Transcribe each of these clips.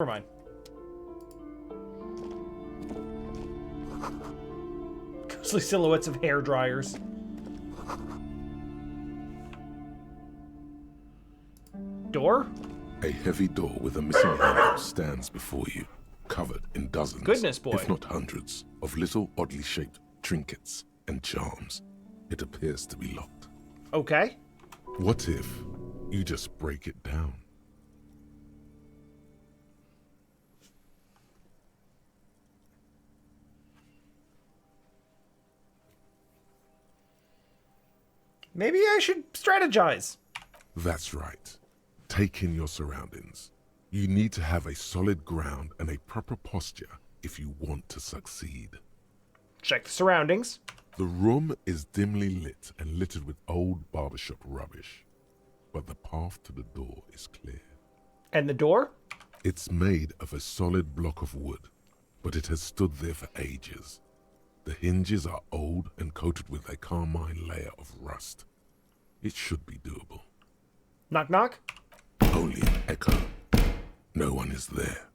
Never mind. Ghostly silhouettes of hair dryers. Door? A heavy door with a missing handle stands before you, covered in dozens, Goodness, boy. if not hundreds, of little oddly shaped trinkets and charms. It appears to be locked. Okay. What if you just break it down? Maybe I should strategize. That's right. Take in your surroundings. You need to have a solid ground and a proper posture if you want to succeed. Check the surroundings. The room is dimly lit and littered with old barbershop rubbish, but the path to the door is clear. And the door? It's made of a solid block of wood, but it has stood there for ages. The hinges are old and coated with a carmine layer of rust. It should be doable. Knock, knock. Only an echo. No one is there.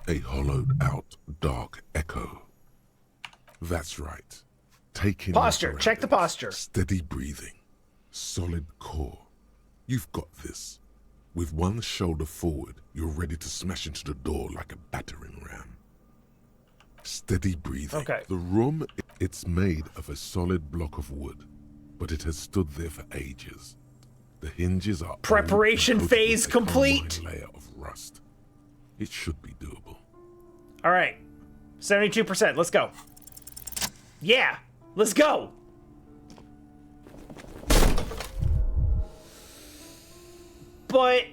A hollowed-out, dark echo. That's right. Take in Posture. Check the posture. Steady breathing. Solid core. You've got this. With one shoulder forward, you're ready to smash into the door like a battering ram. Steady breathing. Okay. The room, it's made of a solid block of wood, but it has stood there for ages. The hinges are Preparation old and coated phase with a complete. carmine layer of rust. It should be doable. All right. 72%. Let's go. Yeah. Let's go. But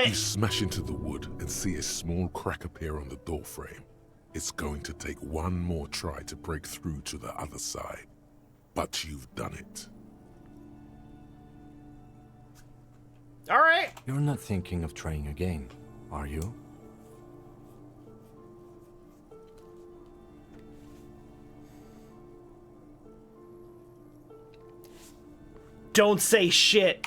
You smash into the wood and see a small crack appear on the door frame. It's going to take one more try to break through to the other side. But you've done it. all right. You're not thinking of trying again, are you? Don't say shit.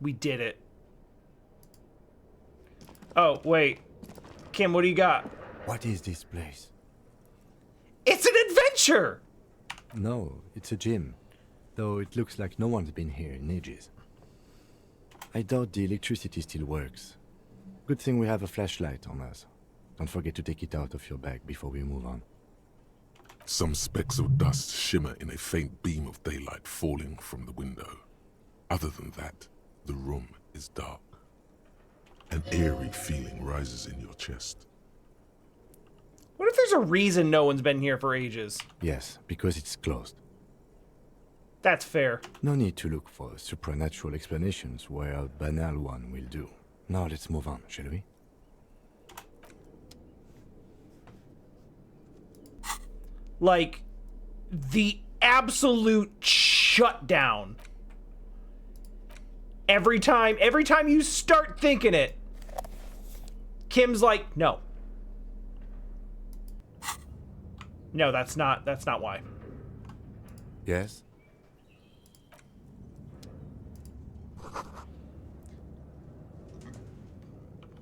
We did it. Oh, wait. Kim, what do you got? What is this place? It's an adventure! No, it's a gym. Though it looks like no one's been here in ages. I doubt the electricity still works. Good thing we have a flashlight on us. Don't forget to take it out of your bag before we move on. Some specks of dust shimmer in a faint beam of daylight falling from the window. Other than that, the room is dark. An eerie feeling rises in your chest. What if there's a reason no one's been here for ages? Yes, because it's closed. That's fair. No need to look for supernatural explanations where a banal one will do. Now let's move on, shall we? Like, the absolute shutdown. Every time you start thinking it, Kim's like, no. No, that's not why. Yes?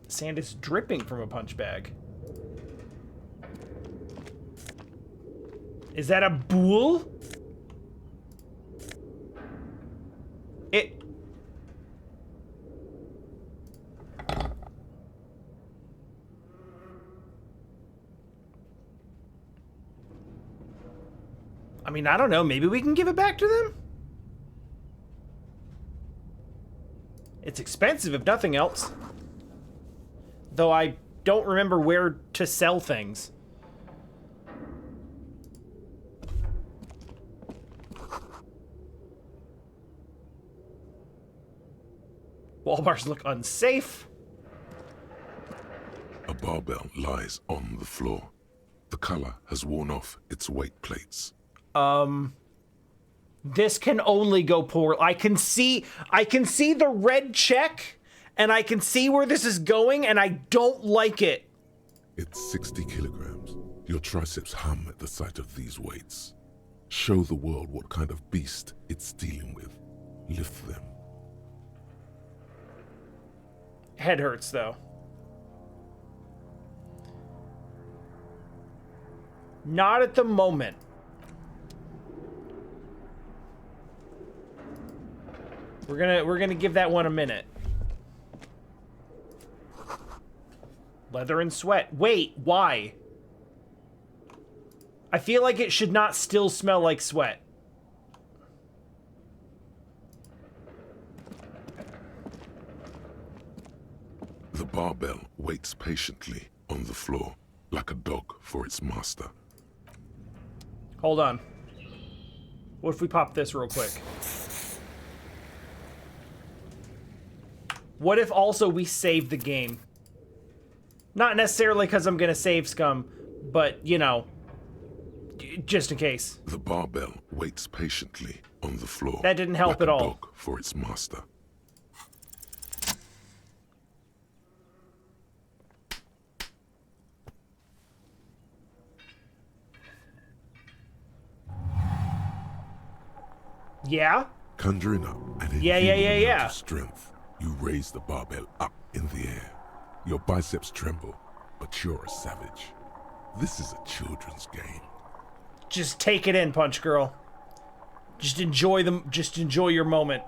Sand is dripping from a punch bag. Is that a bool? It... I mean, I don't know. Maybe we can give it back to them? It's expensive, if nothing else. Though I don't remember where to sell things. Wall bars look unsafe. A barbell lies on the floor. The color has worn off its weight plates. This can only go poor. I can see the red check, and I can see where this is going, and I don't like it. It's 60 kilograms. Your triceps hum at the sight of these weights. Show the world what kind of beast it's dealing with. Lift them. Head hurts, though. Not at the moment. We're gonna give that one a minute. Leather and sweat. Wait, why? I feel like it should not still smell like sweat. The barbell waits patiently on the floor, like a dog for its master. Hold on. What if we pop this real quick? What if also we save the game? Not necessarily because I'm gonna save scum, but, you know, just in case. The barbell waits patiently on the floor. That didn't help like at a all. Dog for its master. Yeah? Conjuring up an Yeah. amount of strength, you raise the barbell up in the air. Your biceps tremble, but you're a savage. This is a children's game. Just take it in, Punch Girl. Just enjoy them. Just enjoy your moment.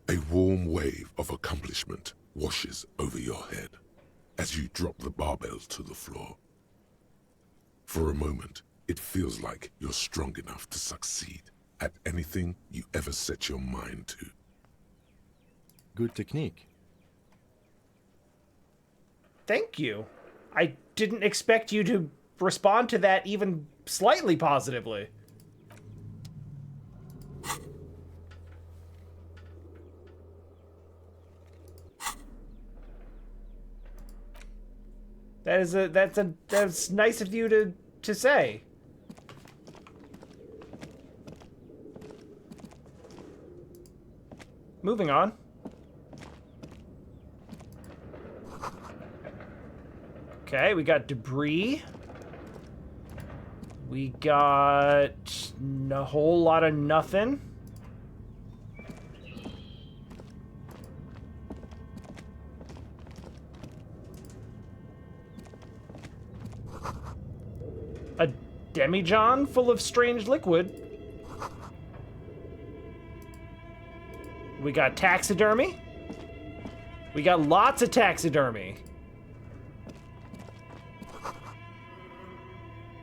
A warm wave of accomplishment washes over your head as you drop the barbells to the floor. For a moment, it feels like you're strong enough to succeed at anything you ever set your mind to. Good technique. Thank you. I didn't expect you to respond to that even slightly positively. That's nice of you to say. Moving on. Okay, we got debris. We got a whole lot of nothing. A demijohn full of strange liquid. We got taxidermy. We got lots of taxidermy.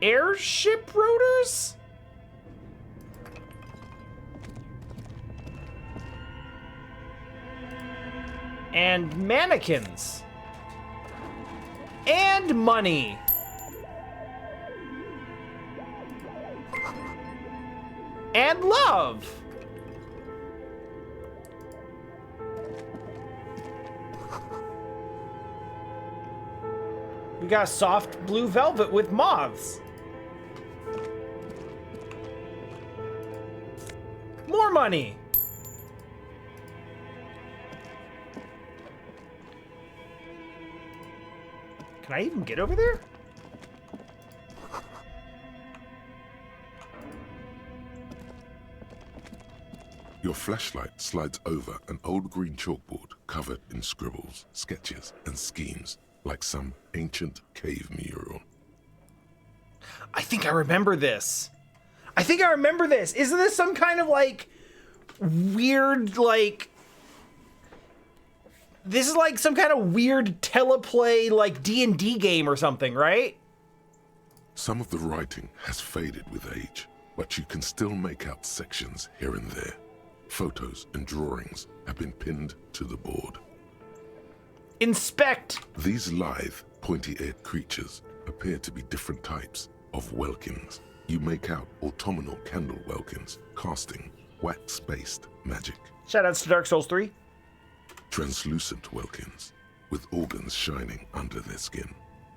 Airship rotors? And mannequins. And money. And love. We got soft blue velvet with moths. More money. Can I even get over there? Your flashlight slides over an old green chalkboard covered in scribbles, sketches, and schemes, like some ancient cave mural. I think I remember this. Isn't this some kind of, like, weird, like... This is like some kind of weird teleplay, like, D&D game or something, right? Some of the writing has faded with age, but you can still make out sections here and there. Photos and drawings have been pinned to the board. Inspect! These lithe, pointy-eared creatures appear to be different types of welkins. You make out autumnal candle welkins, casting wax-based magic. Shoutouts to Dark Souls 3. Translucent welkins, with organs shining under their skin.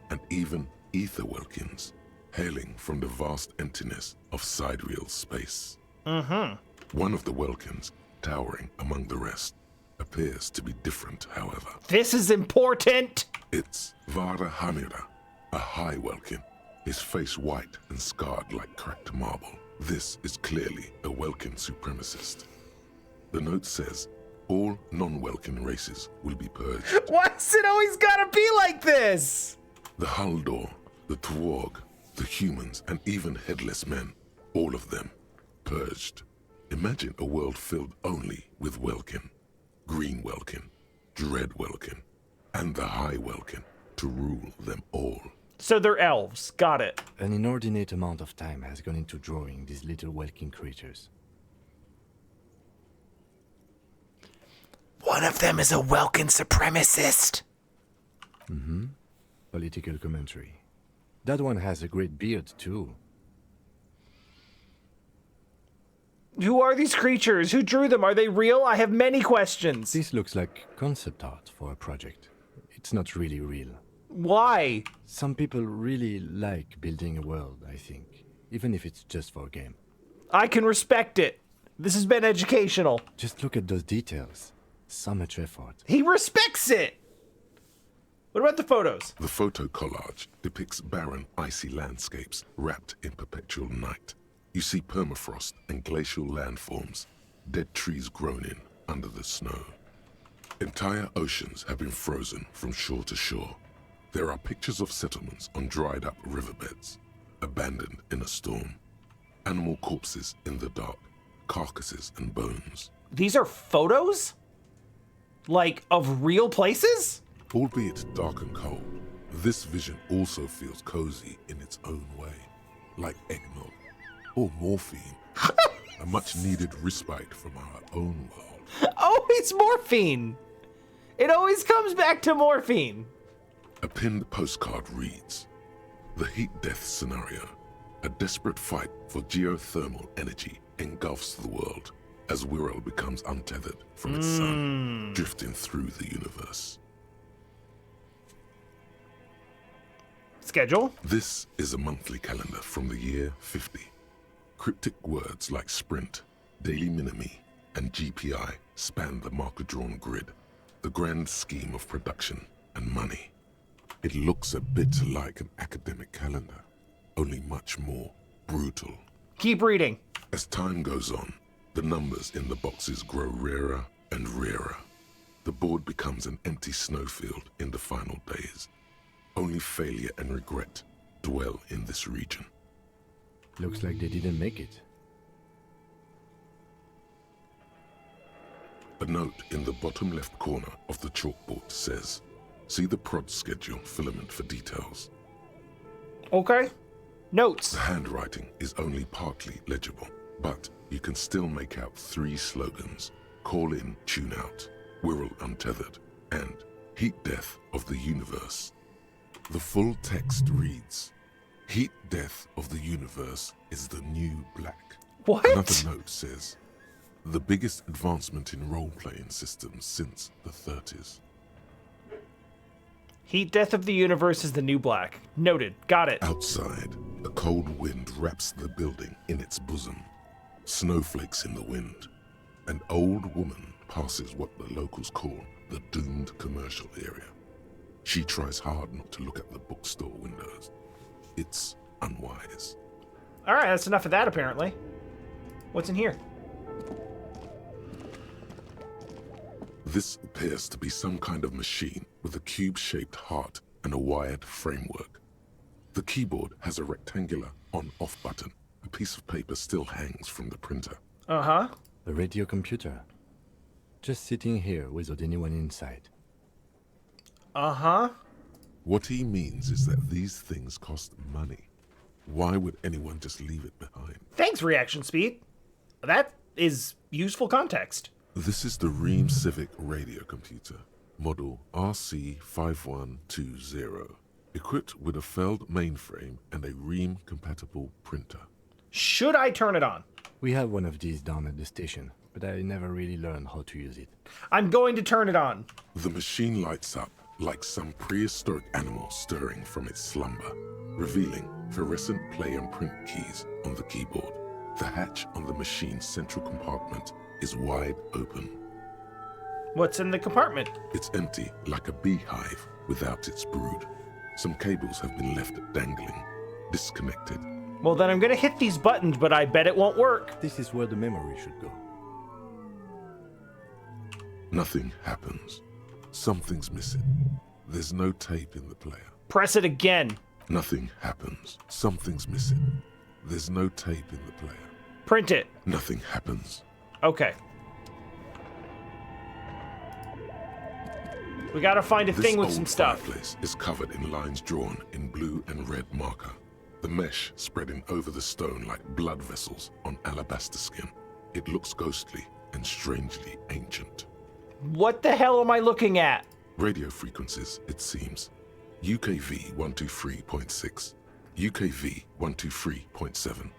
And even ether welkins hailing from the vast emptiness of sidereal space. Mm-hmm. One of the Welkins, towering among the rest, appears to be different, however. This is important! It's Vara Hamira, a high Welkin, his face white and scarred like cracked marble. This is clearly a Welkin supremacist. The note says, all non-Welkin races will be purged. Why's it always gotta be like this? The Haldor, the Tuareg, the humans, and even headless men, all of them, purged. Imagine a world filled only with Welkin, Green Welkin, Dread Welkin, and the High Welkin to rule them all. So they're elves. Got it. An inordinate amount of time has gone into drawing these little Welkin creatures. One of them is a Welkin supremacist. Mm-hmm. Political commentary. That one has a great beard, too. Who are these creatures? Who drew them? Are they real? I have many questions. This looks like concept art for a project. It's not really real. Why? Some people really like building a world, I think. Even if it's just for a game. I can respect it. This has been educational. Just look at those details. So much effort. He respects it! What about the photos? The photo collage depicts barren, icy landscapes wrapped in perpetual night. You see permafrost and glacial landforms, dead trees grown in under the snow. Entire oceans have been frozen from shore to shore. There are pictures of settlements on dried-up riverbeds, abandoned in a storm. Animal corpses in the dark, carcasses and bones. These are photos? Like, of real places? Albeit dark and cold, this vision also feels cozy in its own way, like eggnog or morphine, a much-needed respite from our own world. Oh, it's morphine! It always comes back to morphine. A pinned postcard reads, "The heat death scenario, a desperate fight for geothermal energy engulfs the world as Wirral becomes untethered from its sun, drifting through the universe." Schedule? This is a monthly calendar from the year 50. Cryptic words like sprint, daily minimi, and GPI span the marker-drawn grid, the grand scheme of production and money. It looks a bit like an academic calendar, only much more brutal. Keep reading. As time goes on, the numbers in the boxes grow rarer and rarer. The board becomes an empty snowfield in the final days. Only failure and regret dwell in this region. Looks like they didn't make it. A note in the bottom left corner of the chalkboard says, "See the prod schedule filament for details." Okay. Notes. The handwriting is only partly legible, but you can still make out 3 slogans: Call in, Tune out, Wirral Untethered, and Heat Death of the Universe. The full text reads, "Heat Death of the Universe is the new black." What? Another note says, "The biggest advancement in role-playing systems since the 30s. Heat death of the universe is the new black. Noted. Got it. Outside, a cold wind wraps the building in its bosom. Snowflakes in the wind. An old woman passes what the locals call the doomed commercial area. She tries hard not to look at the bookstore windows. It's unwise. Alright, that's enough of that, apparently. What's in here? This appears to be some kind of machine with a cube-shaped heart and a wired framework. The keyboard has a rectangular on-off button. A piece of paper still hangs from the printer. Uh-huh. A radio computer. Just sitting here without anyone inside. Uh-huh. What he means is that these things cost money. Why would anyone just leave it behind? Thanks, reaction speed. That is useful context. This is the Ream Civic radio computer, model RC5120, equipped with a Feld mainframe and a Ream-compatible printer. Should I turn it on? We have one of these down at the station, but I never really learned how to use it. I'm going to turn it on. The machine lights up like some prehistoric animal stirring from its slumber, revealing fluorescent play and print keys on the keyboard. The hatch on the machine's central compartment is wide open. What's in the compartment? It's empty, like a beehive without its brood. Some cables have been left dangling, disconnected. Well, then I'm gonna hit these buttons, but I bet it won't work. This is where the memory should go. Nothing happens. Something's missing. There's no tape in the player. Press it again. Nothing happens. Something's missing. There's no tape in the player. Print it. Nothing happens. Okay. We gotta find a thing with some stuff. This old fireplace is covered in lines drawn in blue and red marker. The mesh spreading over the stone like blood vessels on alabaster skin. It looks ghostly and strangely ancient. What the hell am I looking at? Radio frequencies, it seems. UKV 123.6, UKV 123.7,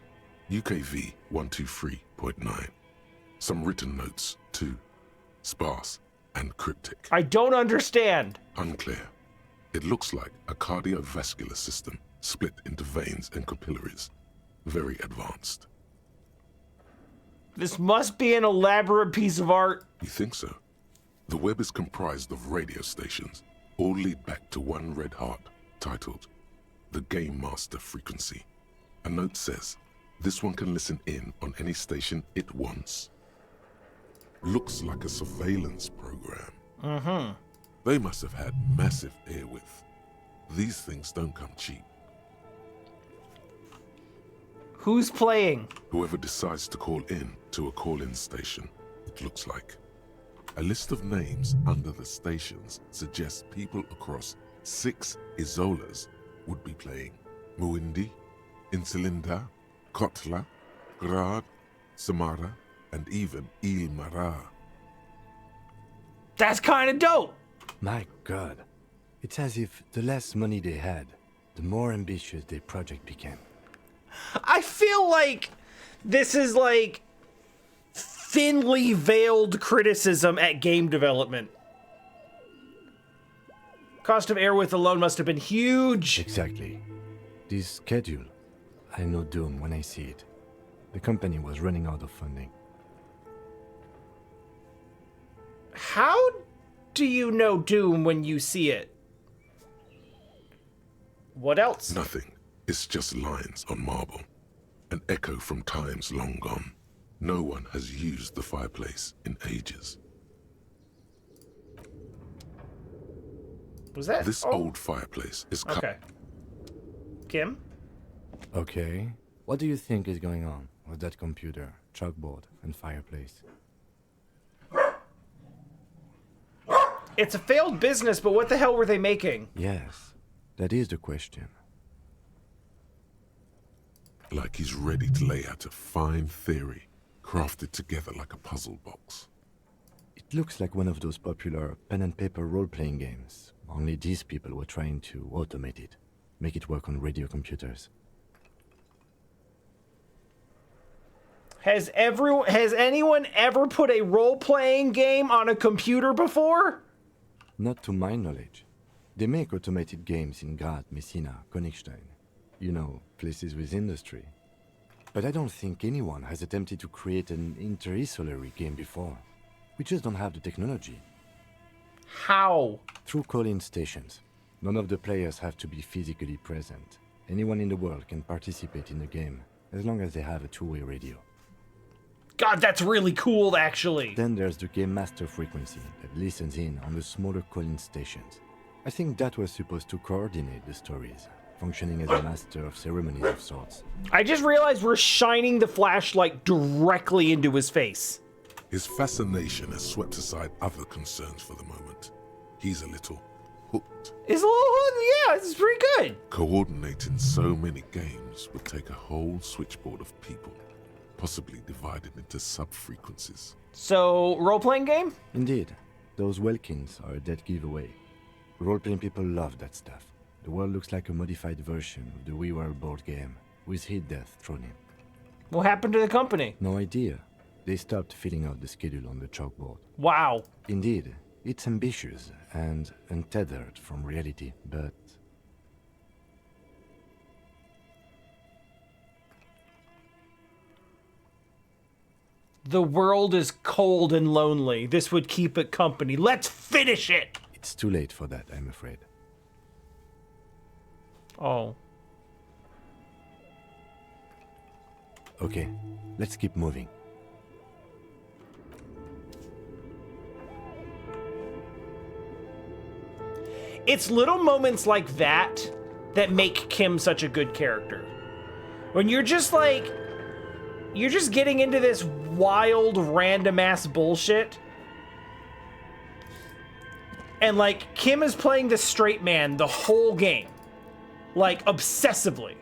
UKV 123.9. Some written notes, too. Sparse and cryptic. I don't understand. Unclear. It looks like a cardiovascular system split into veins and capillaries. Very advanced. This must be an elaborate piece of art. You think so? The web is comprised of radio stations, all lead back to one red heart, titled the Game Master Frequency. A note says, this one can listen in on any station it wants. Looks like a surveillance program. They must have had massive airwidth. These things don't come cheap. Who's playing? Whoever decides to call in to a call-in station, it looks like. A list of names under the stations suggests people across 6 Isolas would be playing. Muindi, Insulinda, Kotla, Grad, Samara, and even Il Mara. That's kind of dope. My god. It's as if the less money they had, the more ambitious their project became. I feel like this is like thinly veiled criticism at game development. Cost of airwidth alone must have been huge. Exactly. This schedule, I know doom when I see it. The company was running out of funding. How do you know Doom when you see it? What else? Nothing. It's just lines on marble. An echo from times long gone. No one has used the fireplace in ages. Was that? This oh. old fireplace is cut. Okay. Kim? Okay. What do you think is going on with that computer, chalkboard, and fireplace? It's a failed business, but what the hell were they making? Yes, that is the question. Like he's ready to lay out a fine theory, crafted together like a puzzle box. It looks like one of those popular pen and paper role-playing games. Only these people were trying to automate it, make it work on radio computers. Has anyone ever put a role-playing game on a computer before? Not to my knowledge. They make automated games in Graz, Messina, Königstein. You know, places with industry. But I don't think anyone has attempted to create an inter-isolary game before. We just don't have the technology. How? Through call-in stations. None of the players have to be physically present. Anyone in the world can participate in the game, as long as they have a two-way radio. God, that's really cool, actually. Then there's the Game Master Frequency that listens in on the smaller call-in stations. I think that was supposed to coordinate the stories, functioning as a master of ceremonies of sorts. I just realized we're shining the flashlight directly into his face. His fascination has swept aside other concerns for the moment. He's a little hooked. It's a little, yeah, it's pretty good. Coordinating so many games would take a whole switchboard of people, possibly divided into sub-frequencies. So, role-playing game? Indeed, those Welkins are a dead giveaway. Role-playing people love that stuff. The world looks like a modified version of the We Were board game, with hit death thrown in. What happened to the company? No idea. They stopped filling out the schedule on the chalkboard. Wow. Indeed, it's ambitious and untethered from reality, but The world is cold and lonely. This would keep it company. Let's finish it! It's too late for that, I'm afraid. Oh. Okay, let's keep moving. It's little moments like that that make Kim such a good character. When you're just like, you're just getting into this wild, random ass bullshit. And like, Kim is playing the straight man the whole game. Like, obsessively.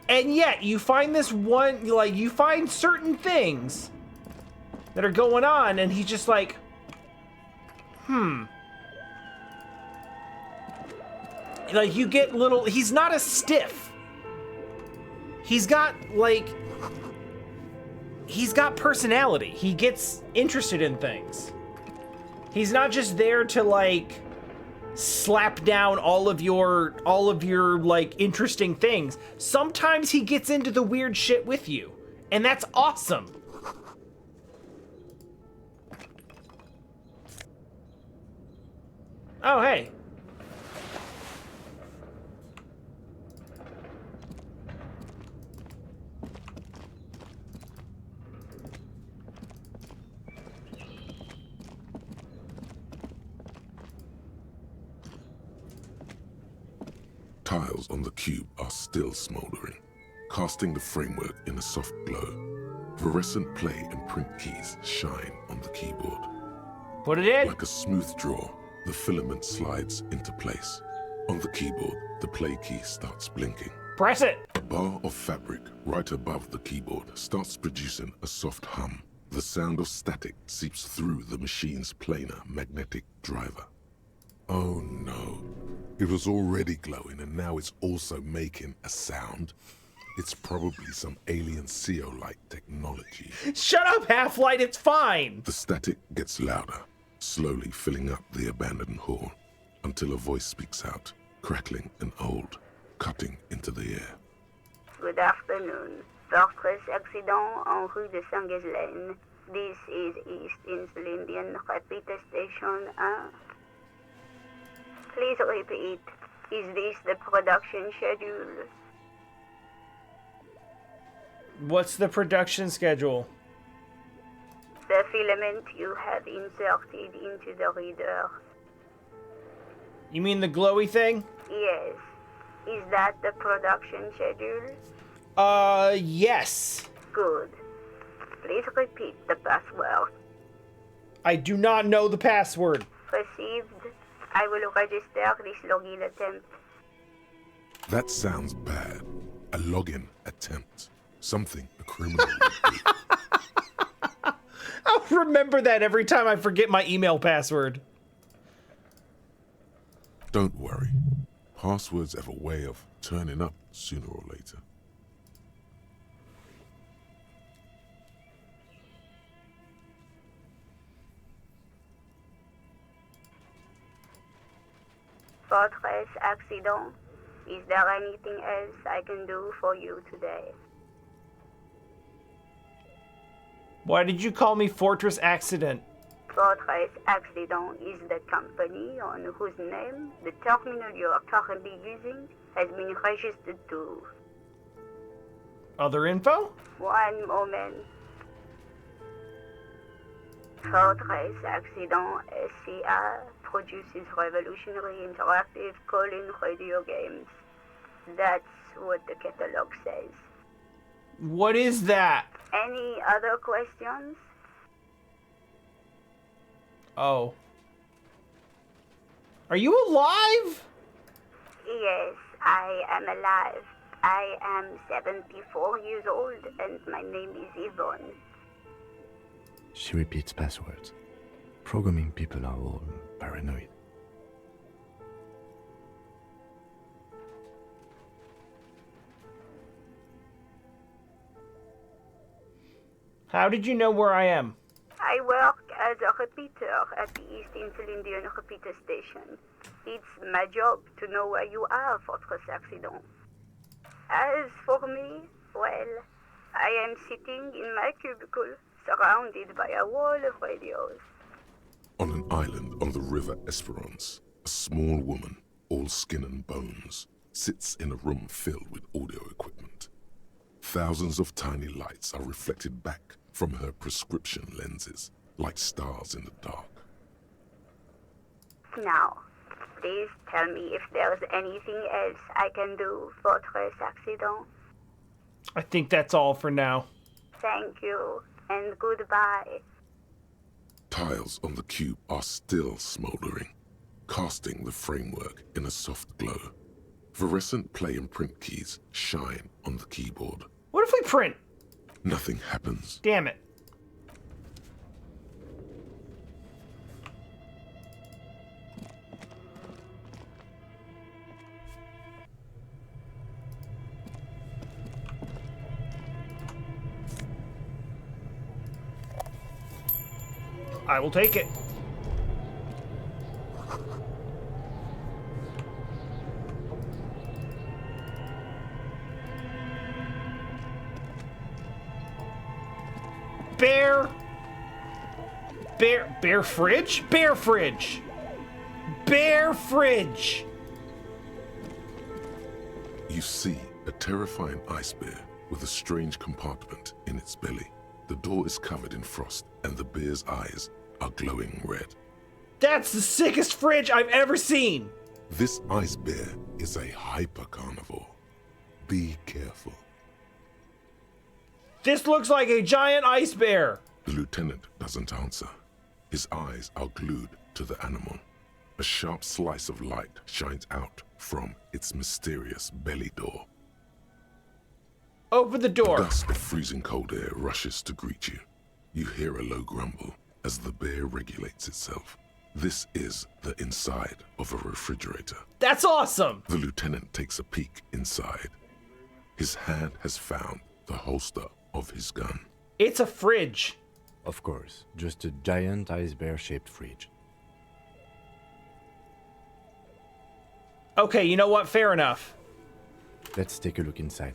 And yet, you find this one, like, you find certain things that are going on, and he's just like, Like, you get little, he's not a stiff. He's got, like, he's got personality. He gets interested in things. He's not just there to, like, slap down all of your like interesting things. Sometimes he gets into the weird shit with you, and that's awesome. Oh, hey. Tiles on the cube are still smoldering, casting the framework in a soft glow. Fluorescent play and print keys shine on the keyboard. Put it in. Like a smooth draw, the filament slides into place. On the keyboard, the play key starts blinking. Press it. A bar of fabric right above the keyboard starts producing a soft hum. The sound of static seeps through the machine's planar magnetic driver. Oh no. It was already glowing and now it's also making a sound. It's probably some alien CO-like technology. Shut up, Half-Light, it's fine. The static gets louder, slowly filling up the abandoned hall, until a voice speaks out, crackling and old, cutting into the air. Good afternoon. Fortress accident en rue de Saint-Ghislaine. This is East Insulindian Repeater Station 1. Please repeat. Is this the production schedule? What's the production schedule? The filament you have inserted into the reader. You mean the glowy thing? Yes. Is that the production schedule? Yes. Good. Please repeat the password. I do not know the password. Received. I will register this login attempt. That sounds bad. A login attempt. Something a criminal would do. I'll remember that every time I forget my email password. Don't worry. Passwords have a way of turning up sooner or later. Fortress accident. Is there anything else I can do for you today? Why did you call me Fortress Accident? Fortress Accident is the company on whose name the terminal you are currently using has been registered to. Other info? One moment. Fortress Accident SCA produces revolutionary interactive call-in radio games. That's what the catalog says. What is that? Any other questions? Oh. Are you alive? Yes, I am alive. I am 74 years old and my name is Yvonne. She repeats passwords. Programming people are all paranoid. How did you know where I am? I work as a repeater at the East Insulindian Repeater Station. It's my job to know where you are, Fortress Accident. As for me, well, I am sitting in my cubicle, surrounded by a wall of radios. On an island on the river Esperance, a small woman, all skin and bones, sits in a room filled with audio equipment. Thousands of tiny lights are reflected back from her prescription lenses, like stars in the dark. Now, please tell me if there's anything else I can do for Tres Accident. I think that's all for now. Thank you, and goodbye. Tiles on the cube are still smoldering, casting the framework in a soft glow. Fluorescent play and print keys shine on the keyboard. What if we print? Nothing happens. Damn it. I will take it. Bear fridge? Bear fridge! Bear fridge! You see a terrifying ice bear with a strange compartment in its belly. The door is covered in frost, and the bear's eyes are glowing red. That's the sickest fridge I've ever seen! This ice bear is a hyper-carnivore. Be careful. This looks like a giant ice bear! The lieutenant doesn't answer. His eyes are glued to the animal. A sharp slice of light shines out from its mysterious belly door. Open the A door. gust of freezing cold air rushes to greet you. You hear a low grumble as the bear regulates itself. This is the inside of a refrigerator. That's awesome! The lieutenant takes a peek inside. His hand has found the holster of his gun. It's a fridge. Of course, just a giant ice bear-shaped fridge. Okay, you know what? Fair enough. Let's take a look inside.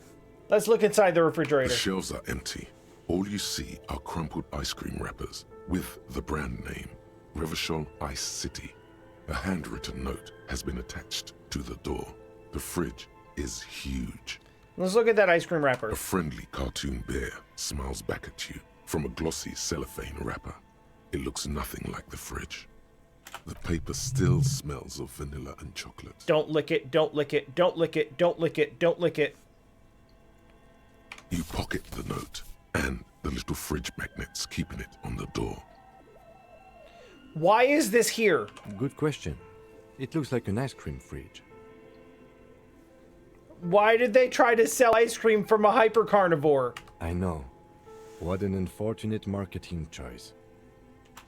Let's look inside the The refrigerator. shelves are empty. All you see are crumpled ice cream wrappers with the brand name, Revachol Ice City. A handwritten note has been attached to the door. The fridge is huge. Let's look at that ice cream wrapper. A friendly cartoon bear smiles back at you from a glossy cellophane wrapper. It looks nothing like the fridge. The paper still smells of vanilla and chocolate. Don't lick it, don't lick it, don't lick it, don't lick it, don't lick it. You pocket the note and the little fridge magnets keeping it on the door. Why is this here? Good question. It looks like an ice cream fridge. Why did they try to sell ice cream from a hypercarnivore? I know. What an unfortunate marketing choice.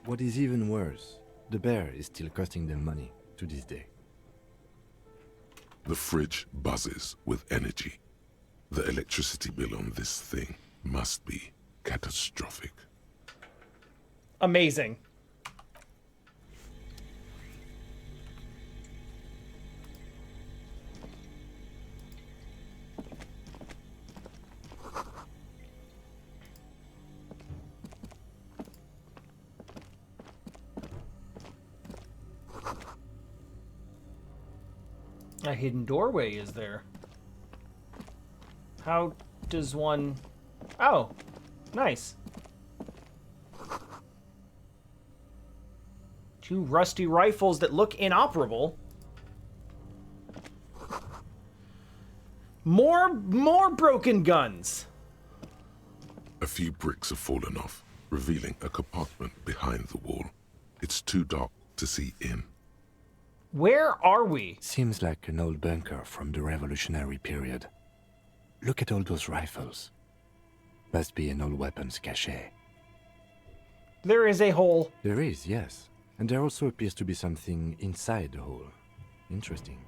What is even worse, the bear is still costing them money to this day. The fridge buzzes with energy. The electricity bill on this thing must be catastrophic. Amazing. A hidden doorway is there. How does one... Oh, nice. Two rusty rifles that look inoperable. More broken guns. A few bricks have fallen off, revealing a compartment behind the wall. It's too dark to see in. Where are we? Seems like an old bunker from the revolutionary period. Look at all those rifles. Must be an old weapons cache. There is a hole. There is, yes. And there also appears to be something inside the hole. Interesting.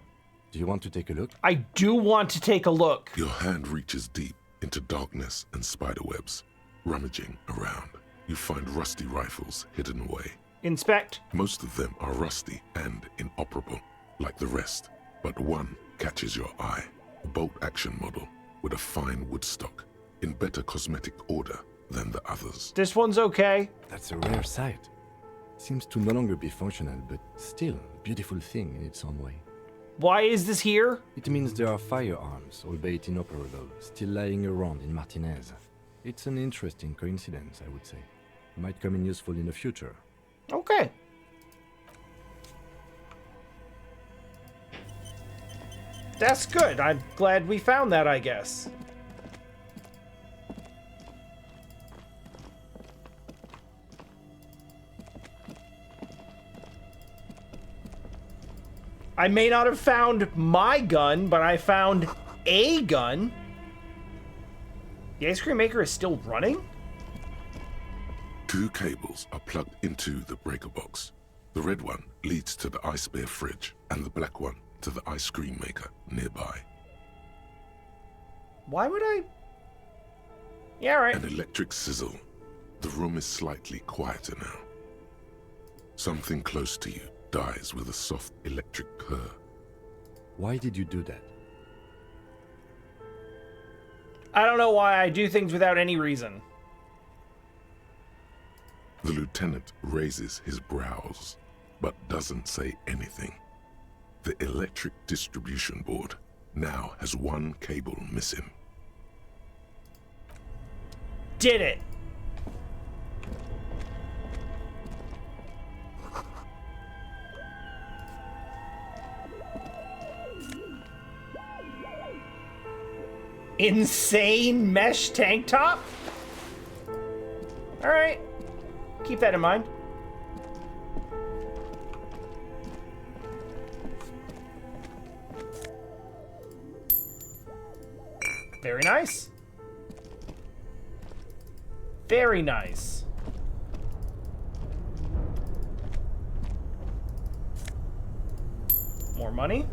Do you want to take a look? I do want to take a look. Your hand reaches deep into darkness and spiderwebs. Rummaging around, you find rusty rifles hidden away. Inspect. Most of them are rusty and inoperable, like the rest, but one catches your eye. A bolt-action model with a fine wood stock. in better cosmetic order than the others. This one's okay. That's a rare sight. Seems to no longer be functional, but still a beautiful thing in its own way. Why is this here? It means there are firearms, albeit inoperable, still lying around in Martinez. It's an interesting coincidence, I would say. Might come in useful in the future. Okay. That's good. I'm glad we found that, I guess. I may not have found my gun, but I found a gun. The ice cream maker is still running? 2 cables are plugged into the breaker box. The red one leads to the ice bear fridge, and the black one to the ice cream maker nearby. Why would I? Yeah, right. An electric sizzle. The room is slightly quieter now. Something close to you dies with a soft electric purr. Why did you do that? I don't know why I do things without any reason. The lieutenant raises his brows, but doesn't say anything. The electric distribution board now has 1 cable missing. Did it. Insane mesh tank top? All right. Keep that in mind. Very nice. Very nice. More money.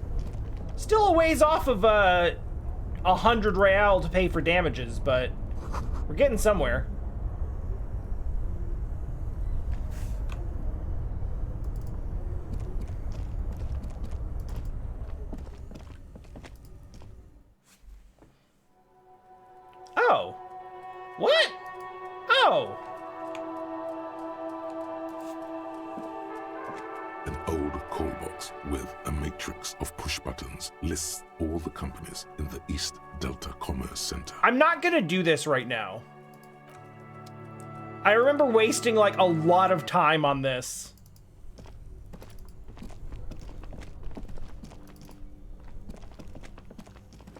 Still a ways off of 100 real to pay for damages, but we're getting somewhere. Oh. What? Oh. An old call box with a matrix of push buttons lists all the companies in the East Delta Commerce Center. I'm not gonna do this right now. I remember wasting like a lot of time on this.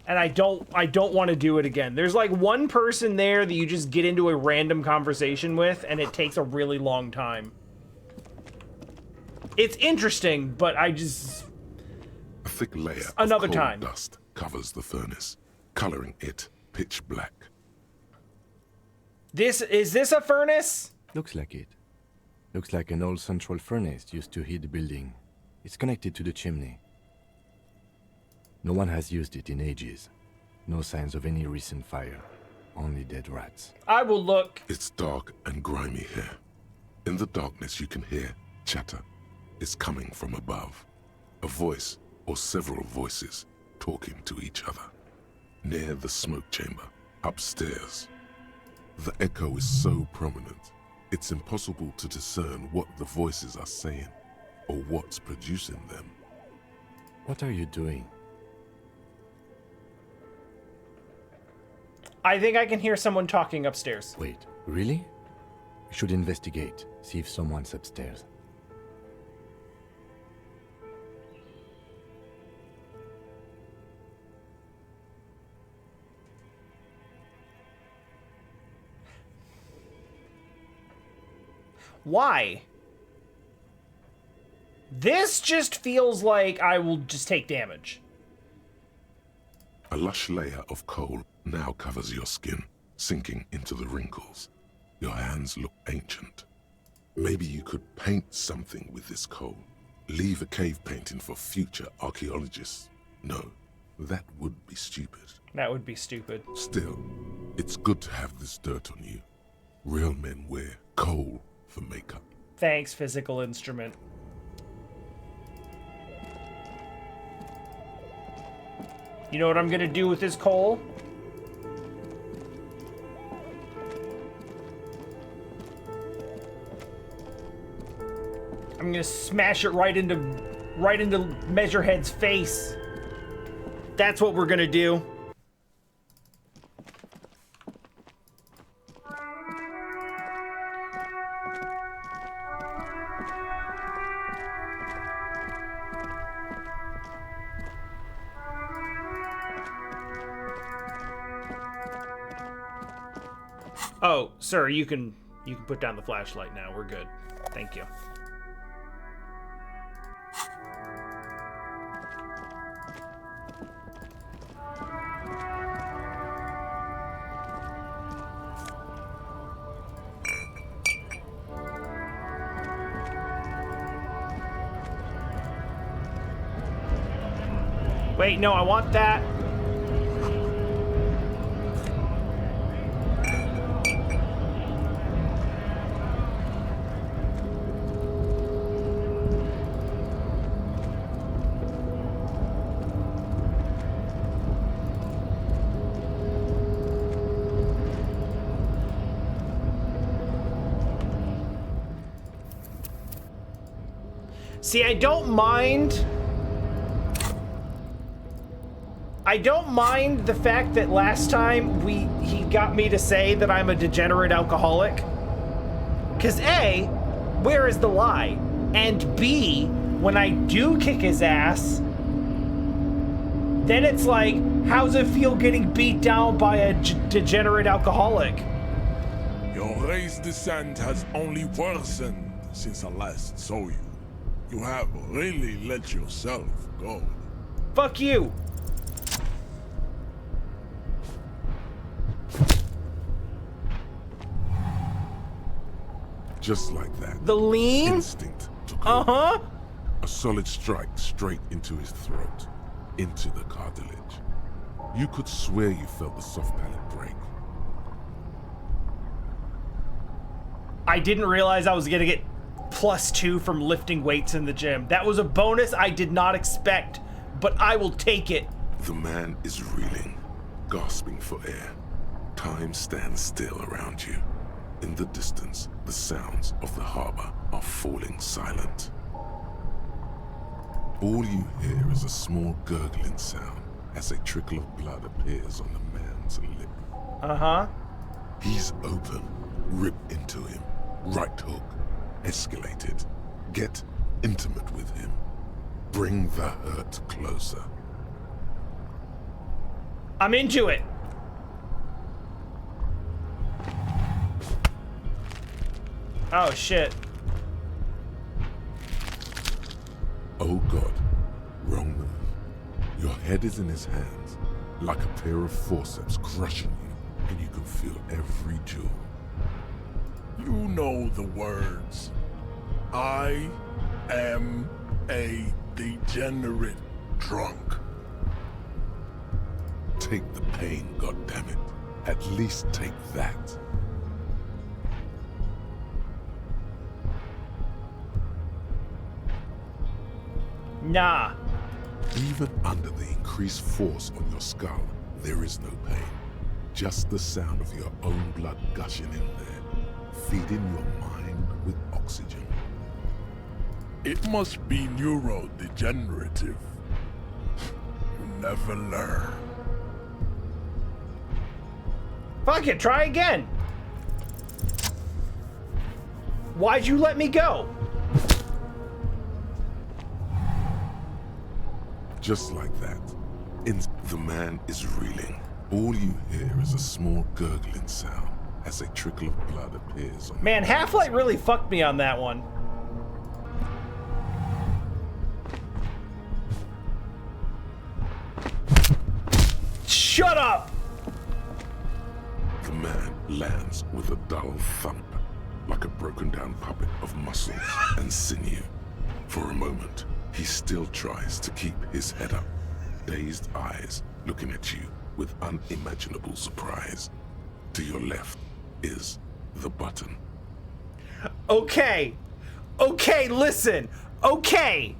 And I don't want to do it again. There's like one person there that you just get into a random conversation with, and it takes a really long time. It's interesting, but I just... A thick layer Another of coal time. dust covers the furnace, coloring it pitch black. Is this a furnace? Looks like it. Looks like an old central furnace used to heat the building. It's connected to the chimney. No one has used it in ages. No signs of any recent fire. Only dead rats. I will look. It's dark and grimy here. In the darkness you can hear chatter. It's coming from above. A voice or several voices talking to each other. Near the smoke chamber, upstairs. The echo is so prominent, it's impossible to discern what the voices are saying or what's producing them. What are you doing? I think I can hear someone talking upstairs. Wait, really? We should investigate, see if someone's upstairs. Why? This just feels like I will just take damage. A lush layer of coal now covers your skin, sinking into the wrinkles. Your hands look ancient. Maybe you could paint something with this coal. Leave a cave painting for future archaeologists. No, that would be stupid. That would be stupid. Still, it's good to have this dirt on you. Real men wear coal for makeup. Thanks, physical instrument. You know what I'm gonna do with this coal? I'm gonna smash it right into Measurehead's face. That's what we're gonna do. Oh, sir, you can put down the flashlight now. We're good. Thank you. Wait, no, I want that. See, I don't mind the fact that last time he got me to say that I'm a degenerate alcoholic. 'Cause A, where is the lie? And B, when I do kick his ass, then it's like, how's it feel getting beat down by a degenerate alcoholic? Your race descent has only worsened since I last saw you. You have really let yourself go. Fuck you. Just like that. The lean? Instinct took over. Uh-huh. A solid strike straight into his throat, into the cartilage. You could swear you felt the soft palate break. I didn't realize I was gonna get +2 from lifting weights in the gym. That was a bonus I did not expect, but I will take it. The man is reeling, gasping for air. Time stands still around you. In the distance, the sounds of the harbor are falling silent. All you hear is a small gurgling sound as a trickle of blood appears on the man's lip. Uh-huh. He's open. Rip into him. Right hook. Escalate it. Get intimate with him. Bring the hurt closer. I'm into it. Oh, shit. Oh God. Wrong move. Your head is in his hands, like a pair of forceps crushing you, and you can feel every jewel. You know the words. I am a degenerate drunk. Take the pain, goddammit. At least take that. Nah. Even under the increased force on your skull, there is no pain. Just the sound of your own blood gushing in there, feeding your mind with oxygen. It must be neurodegenerative. You never learn. Fuck it, try again. Why'd you let me go? Just like that, the man is reeling. All you hear is a small gurgling sound as a trickle of blood appears on Man, Half-Light really fucked me on that one. Shut up! The man lands with a dull thump, like a broken down puppet of muscle and sinew. For a moment, he still tries to keep his head up, dazed eyes looking at you with unimaginable surprise. To your left is the button. Okay. Okay, listen. Okay.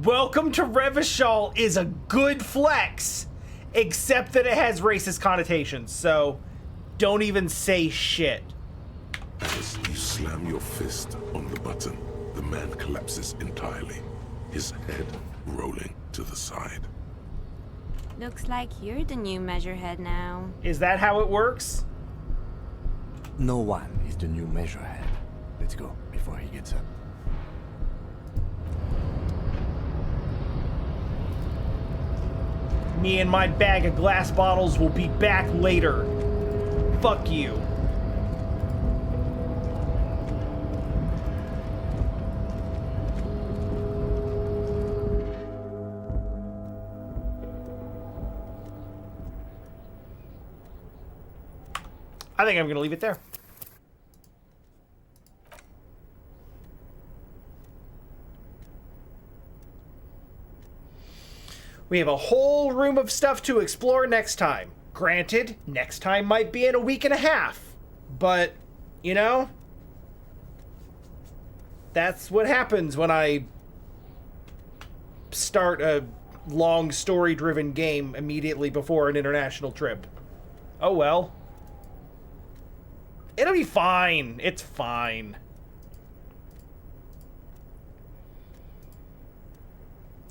Welcome to Revachol is a good flex, except that it has racist connotations, so Don't even say shit. As you slam your fist on the button, the man collapses entirely, his head rolling to the side. Looks like you're the new measurehead now. Is that how it works? No one is the new measurehead. Let's go before he gets up. Me and my bag of glass bottles will be back later. Fuck you. I think I'm going to leave it there. We have a whole room of stuff to explore next time. Granted, next time might be in a week and a half. But, you know, that's what happens when I start a long story-driven game immediately before an international trip. Oh well. It'll be fine. It's fine.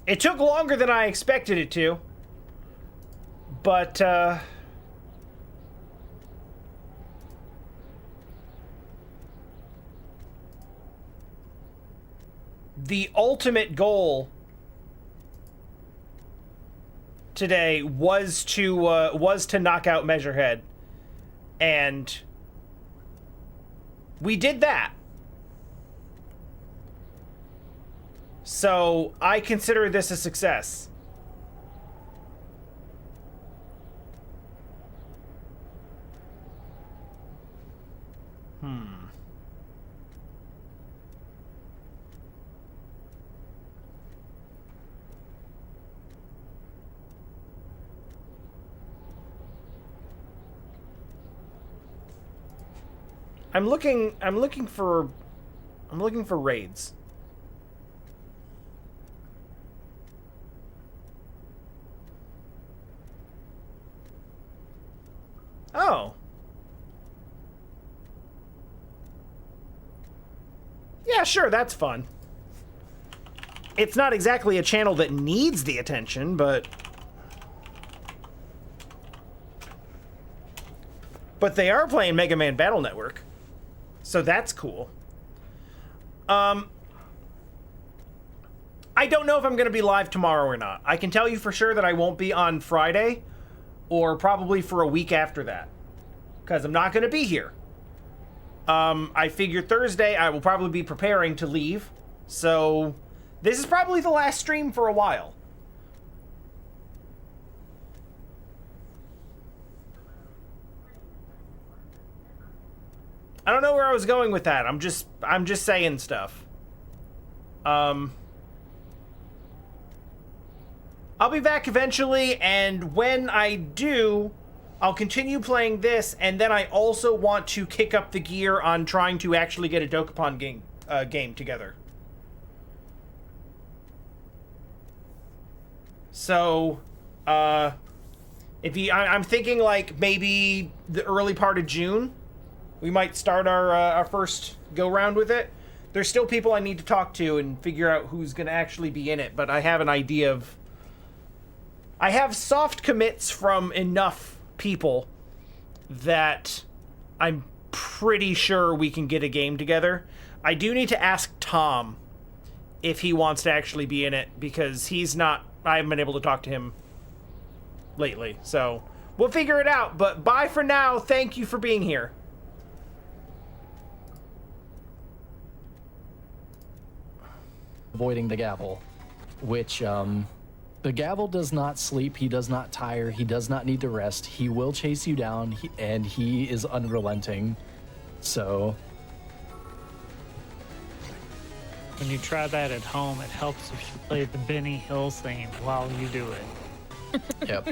It took longer than I expected it to. But, the ultimate goal today was to knock out Measurehead. And we did that. So I consider this a success. I'm looking for raids. Oh. Yeah, sure, that's fun. It's not exactly a channel that needs the attention, but they are playing Mega Man Battle Network. So that's cool. I don't know if I'm going to be live tomorrow or not. I can tell you for sure that I won't be on Friday, or probably for a week after that, because I'm not going to be here. I figure Thursday I will probably be preparing to leave, so this is probably the last stream for a while. I don't know where I was going with that. I'm just saying stuff. I'll be back eventually, and when I do, I'll continue playing this, and then I also want to kick up the gear on trying to actually get a Dokapon game together. So, I'm thinking like maybe the early part of June, we might start our first go-round with it. There's still people I need to talk to and figure out who's going to actually be in it, but I have an idea of... I have soft commits from enough people that I'm pretty sure we can get a game together. I do need to ask Tom if he wants to actually be in it, because he's not... I haven't been able to talk to him lately, so we'll figure it out. But bye for now. Thank you for being here. Avoiding the gavel, which the gavel does not sleep, he does not tire, he does not need to rest, he will chase you down, and he is unrelenting. So when you try that at home, it helps if you play the Benny Hill theme while you do it. yep.